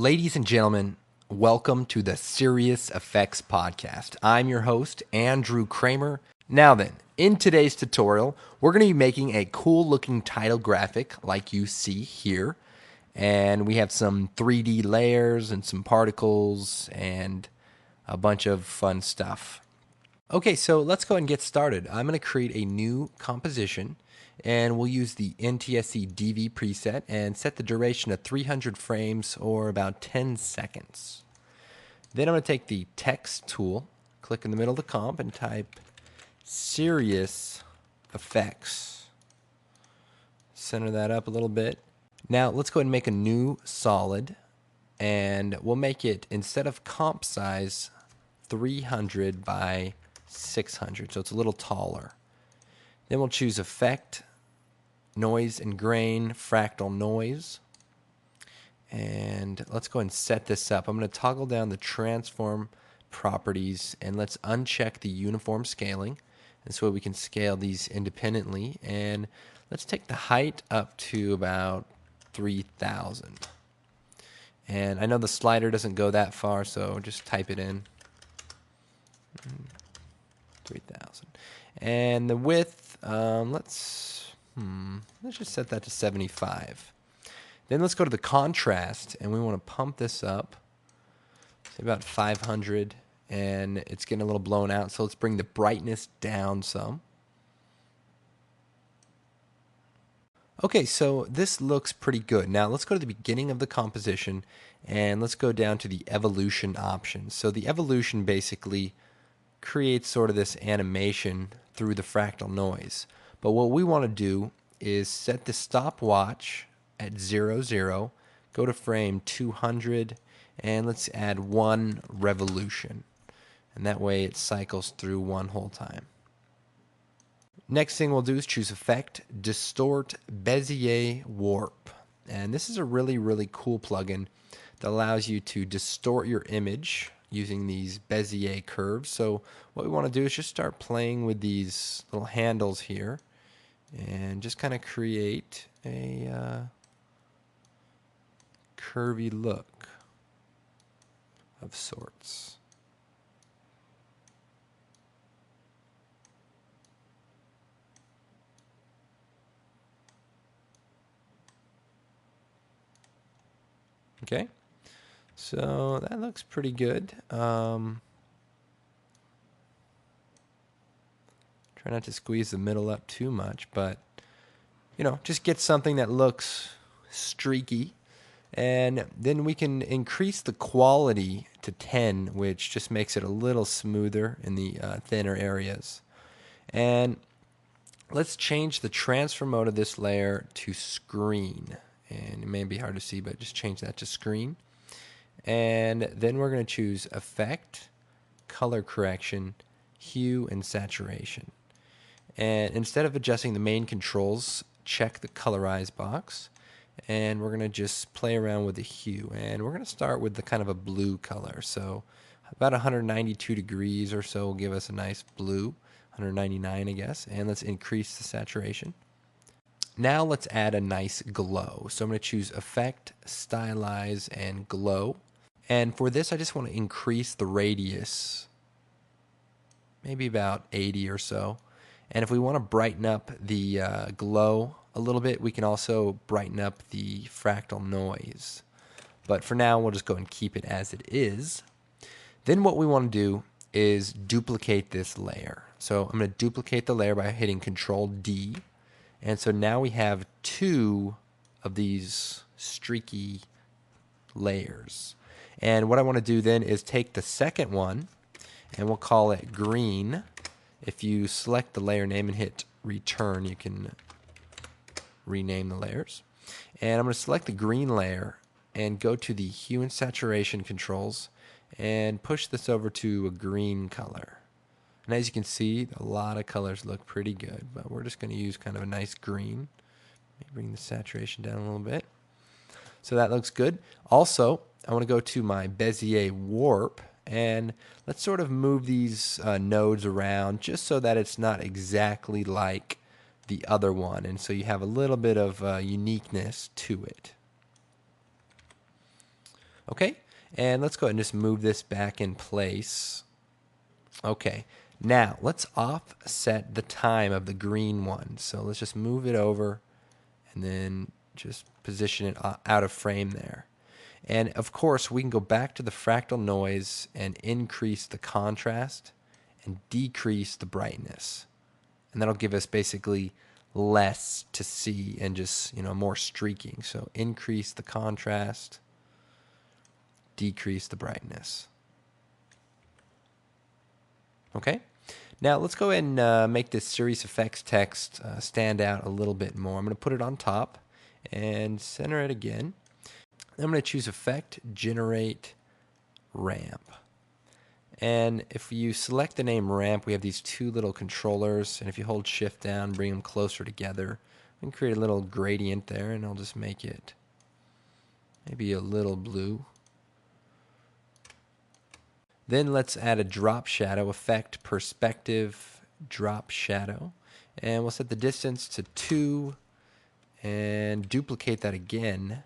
Ladies and gentlemen, welcome to the Serious Effects Podcast. I'm your host, Andrew Kramer. Now then, in today's tutorial, we're going to be making a cool looking title graphic like you see here. And we have some 3D layers and some particles and a bunch of fun stuff. Okay, so let's go ahead and get started. I'm going to create a new composition, and we'll use the NTSC DV preset and set the duration to 300 frames or about 10 seconds. Then I'm going to take the text tool, click in the middle of the comp, and type Serious Effects. Center that up a little bit. Now let's go ahead and make a new solid, and we'll make it, instead of comp size, 300 by 600, so it's a little taller. Then we'll choose Effect, Noise and Grain, Fractal Noise. And let's go ahead and set this up. I'm going to toggle down the transform properties, and let's uncheck the uniform scaling. And so we can scale these independently. And let's take the height up to about 3,000. And I know the slider doesn't go that far, so just type it in. 3,000. And the width, let's just set that to 75. Then let's go to the contrast, and we want to pump this up to about 500, and it's getting a little blown out, so let's bring the brightness down some. Okay, so this looks pretty good. Now let's go to the beginning of the composition, and let's go down to the evolution options. So the evolution basically creates sort of this animation through the fractal noise. But what we want to do is set the stopwatch at 00, go to frame 200, and let's add 1 revolution. And that way it cycles through one whole time. Next thing we'll do is choose Effect, Distort Bezier Warp. And this is a really cool plugin that allows you to distort your image using these Bezier curves. So what we want to do is just start playing with these little handles here and just kind of create a curvy look of sorts. Okay. So that looks pretty good. Try not to squeeze the middle up too much, but just get something that looks streaky. And then we can increase the quality to 10, which just makes it a little smoother in the thinner areas. And let's change the transfer mode of this layer to screen. And it may be hard to see, but just change that to screen. And then we're going to choose Effect, Color Correction, Hue, and Saturation. And instead of adjusting the main controls, check the Colorize box. And we're going to just play around with the hue. And we're going to start with the kind of a blue color. So about 192 degrees or so will give us a nice blue. 199, I guess. And let's increase the saturation. Now let's add a nice glow. So I'm going to choose Effect, Stylize, and Glow. And for this, I just want to increase the radius, maybe about 80 or so. And if we want to brighten up the glow a little bit, we can also brighten up the fractal noise. But for now, we'll just go and keep it as it is. Then what we want to do is duplicate this layer. So I'm going to duplicate the layer by hitting Control D. And so now we have 2 of these streaky layers. And what I want to do then is take the second one, and we'll call it green. If you select the layer name and hit return, you can rename the layers. And I'm going to select the green layer and go to the hue and saturation controls and push this over to a green color. And as you can see, a lot of colors look pretty good, but we're just going to use kind of a nice green. Maybe bring the saturation down a little bit. So that looks good. Also, I want to go to my Bezier Warp, and let's sort of move these nodes around just so that it's not exactly like the other one, and so you have a little bit of uniqueness to it. Okay, and let's go ahead and just move this back in place. Okay, now let's offset the time of the green one. So let's just move it over and then just position it out of frame there. And of course, we can go back to the fractal noise and increase the contrast and decrease the brightness. And that'll give us basically less to see and just, more streaking. So increase the contrast, decrease the brightness. Okay. Now let's go ahead and make this series effects text stand out a little bit more. I'm going to put it on top and center it again. I'm going to choose Effect, Generate, Ramp. And if you select the name Ramp, we have these two little controllers. And if you hold Shift down, bring them closer together, we can create a little gradient there. And I'll just make it maybe a little blue. Then let's add a drop shadow, Effect, Perspective, Drop Shadow. And we'll set the distance to 2 and duplicate that again.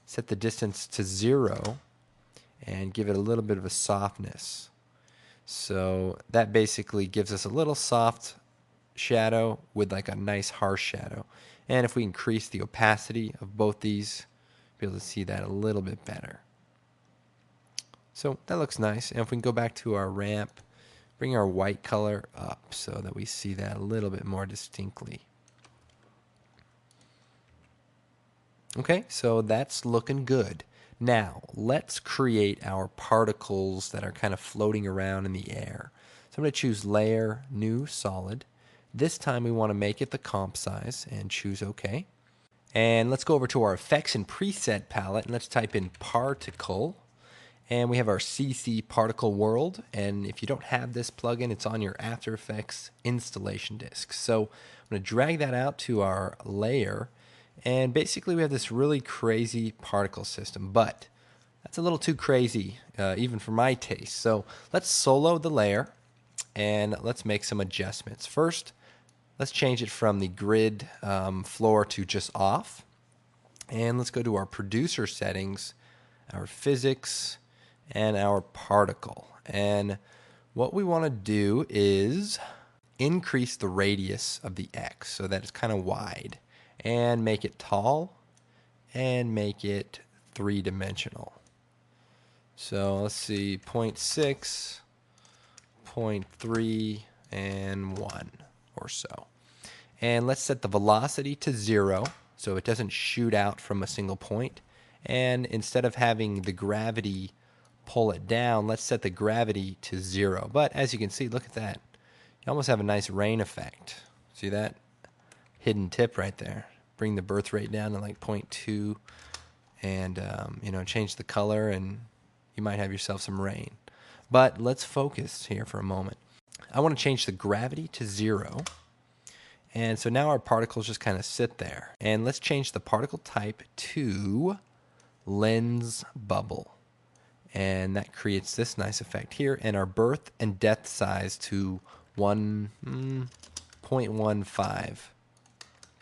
Set the distance to 0 and give it a little bit of a softness. So that basically gives us a little soft shadow with like a nice harsh shadow. And if we increase the opacity of both these, we'll be able to see that a little bit better. So that looks nice. And if we can go back to our ramp, bring our white color up so that we see that a little bit more distinctly. Okay, so that's looking good. Now, let's create our particles that are kind of floating around in the air. So I'm going to choose Layer, New, Solid. This time we want to make it the comp size and choose OK. And let's go over to our Effects and Preset palette and let's type in Particle. And we have our CC Particle World. And if you don't have this plugin, it's on your After Effects installation disk. So I'm going to drag that out to our layer. And basically we have this really crazy particle system, but that's a little too crazy, even for my taste. So let's solo the layer and let's make some adjustments. First, let's change it from the grid floor to just off. And let's go to our producer settings, our physics, and our particle. And what we want to do is increase the radius of the X so that it's kind of wide. And make it tall, and make it three-dimensional. So let's see, 0.6, 0.3, and 1 or so. And let's set the velocity to 0 so it doesn't shoot out from a single point. And instead of having the gravity pull it down, let's set the gravity to 0. But as you can see, look at that. You almost have a nice rain effect. See that? Hidden tip right there. Bring the birth rate down to like 0.2 and change the color and you might have yourself some rain. But let's focus here for a moment. I want to change the gravity to 0. And so now our particles just kind of sit there. And let's change the particle type to lens bubble. And that creates this nice effect here. And our birth and depth size to 0.15.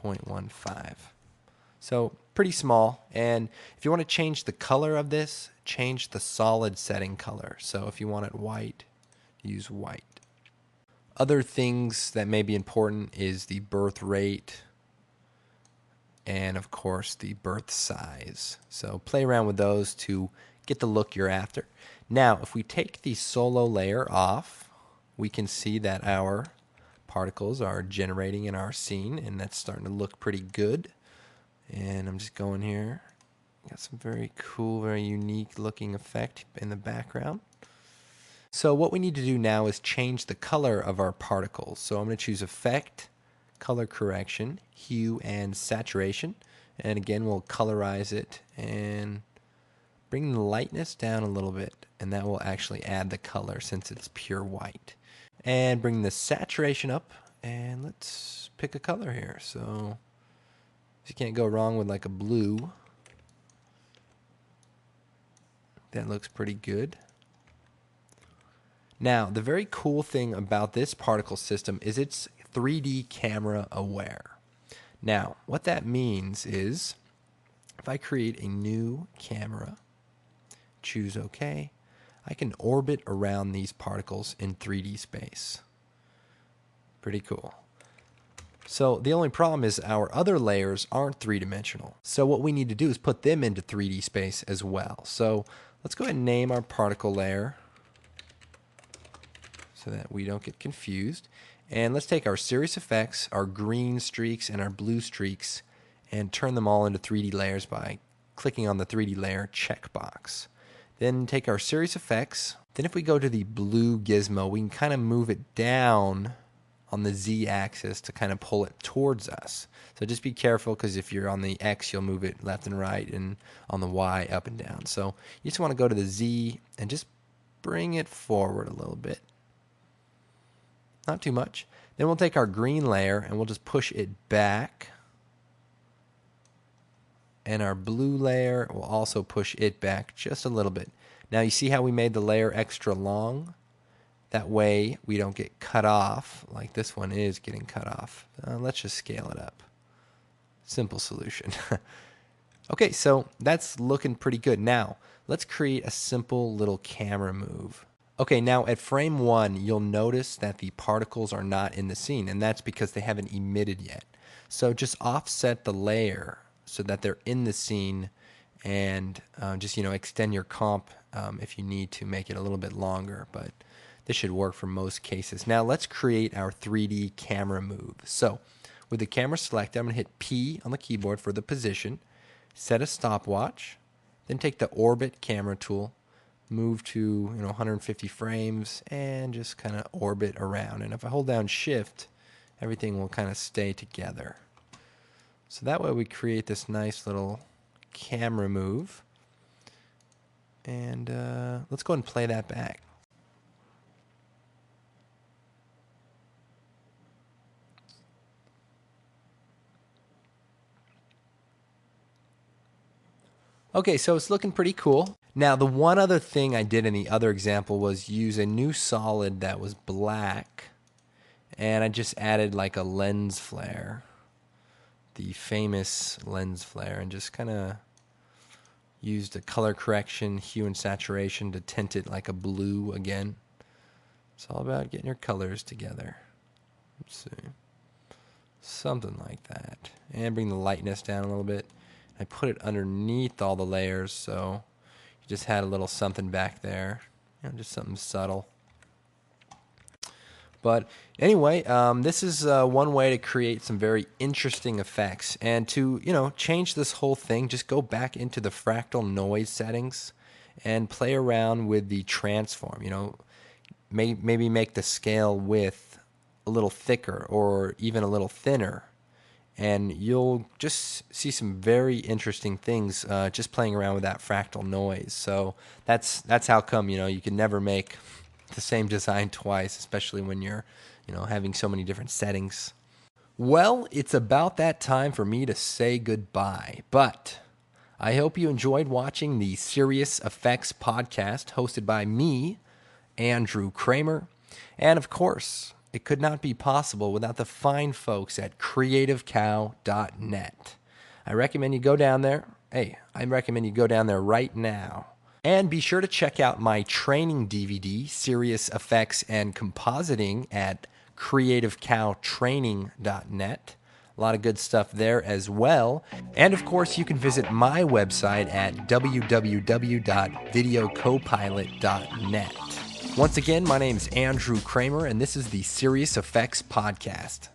0.15. So pretty small. And if you want to change the color of this, change the solid setting color. So if you want it white, use white. Other things that may be important is the birth rate and of course the birth size. So play around with those to get the look you're after. Now, if we take the solo layer off, we can see that our particles are generating in our scene, and that's starting to look pretty good. And I'm just going here. Got some very cool, very unique looking effect in the background. So what we need to do now is change the color of our particles. So I'm going to choose Effect, Color Correction, Hue, and Saturation. And again, we'll colorize it and bring the lightness down a little bit. And that will actually add the color since it's pure white. And bring the saturation up, and let's pick a color here. So you can't go wrong with like a blue. That looks pretty good. Now, the very cool thing about this particle system is it's 3D camera aware. Now, what that means is if I create a new camera choose OK, I can orbit around these particles in 3D space. Pretty cool. So the only problem is our other layers aren't three-dimensional. So what we need to do is put them into 3D space as well. So let's go ahead and name our particle layer so that we don't get confused. And let's take our series effects, our green streaks, and our blue streaks, and turn them all into 3D layers by clicking on the 3D layer checkbox. Then take our series effects. Then if we go to the blue gizmo, we can kind of move it down on the Z-axis to kind of pull it towards us. So just be careful, because if you're on the X, you'll move it left and right, and on the Y, up and down. So you just want to go to the Z and just bring it forward a little bit. Not too much. Then we'll take our green layer and we'll just push it back. And our blue layer will also push it back just a little bit. Now you see how we made the layer extra long? That way we don't get cut off like this one is getting cut off. Let's just scale it up. Simple solution. Okay, so that's looking pretty good. Now let's create a simple little camera move. Okay, now at frame 1, you'll notice that the particles are not in the scene, and that's because they haven't emitted yet. So just offset the layer so that they're in the scene, and just extend your comp if you need to make it a little bit longer, but this should work for most cases. Now let's create our 3D camera move. So with the camera selected, I'm going to hit P on the keyboard for the position, set a stopwatch, then take the orbit camera tool, move to 150 frames, and just kind of orbit around. And if I hold down Shift, everything will kind of stay together. So that way we create this nice little camera move. And let's go ahead and play that back. Okay, so it's looking pretty cool. Now, the one other thing I did in the other example was use a new solid that was black, and I just added like a lens flare, the famous lens flare, and just kind of used a color correction, hue and saturation to tint it like a blue again. It's all about getting your colors together. Let's see. Something like that. And bring the lightness down a little bit. I put it underneath all the layers, so you just had a little something back there, just something subtle. But anyway, this is one way to create some very interesting effects. And to change this whole thing, just go back into the fractal noise settings and play around with the transform. Maybe make the scale width a little thicker or even a little thinner. And you'll just see some very interesting things just playing around with that fractal noise. So that's how come you can never make the same design twice, especially when you're having so many different settings. Well, it's about that time for me to say goodbye, but I hope you enjoyed watching the Serious Effects podcast hosted by me, Andrew Kramer, and of course, it could not be possible without the fine folks at creativecow.net. I recommend you go down there. I recommend you go down there right now. And be sure to check out my training DVD, Serious Effects and Compositing, at creativecowtraining.net. A lot of good stuff there as well. And of course, you can visit my website at www.videocopilot.net. Once again, my name is Andrew Kramer, and this is the Serious Effects Podcast.